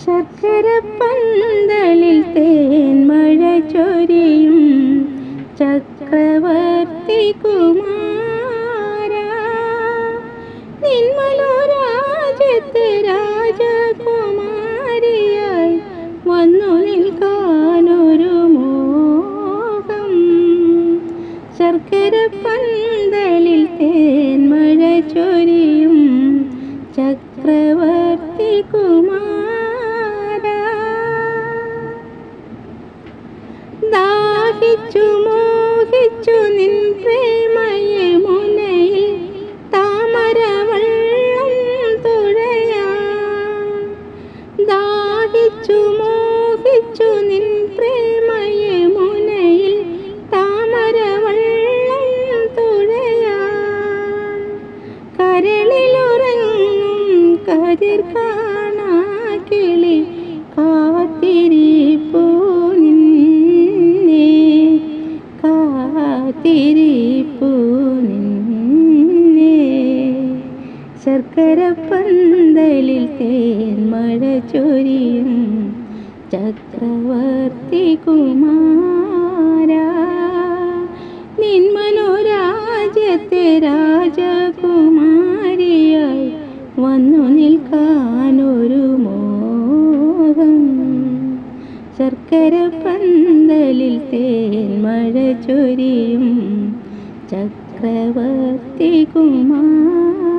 ശർക്കര പന്തലിൽ തേൻമഴ ചൊരിയും ചക്രവർത്തി കുമാര, നിന്മലോരാജ്യത്ത് രാജകുമാരിയായി വന്നു നിൽക്കാനൊരു മോഹം. ശർക്കര പന്തലിൽ തേൻമഴ ചൊരിയും ചക്രവർത്തി കുമാര, ദാഹിച്ചു മോഹിച്ചു നിൻ പ്രേമയമുനയിൽ താമരവെള്ളം തുഴയാൻ. ദാഹിച്ചു മോഹിച്ചു നിൻ പ്രേമയമുനയിൽ താമരവെള്ളം തുഴയാൻ. കരളിലുറങ്ങും കതിർ കാണാ കിളി കാത്തിരിപ്പൂ നിന്നെ, കാത്തിരിപ്പൂ നിന്നെ. ശർക്കര പന്തലിൽ തേൻമഴ ചൊരിയും ചക്രവർത്തി കുമാര, നിന്മനോരാജ്യത്തെ രാജകുമാരിയായി വന്നു നിൽക്കാനൊരു മോഹം. ശർക്കര പന്തലിൽ തേൻമഴ ചൊരിയും ചക്രവർത്തി കുമാര.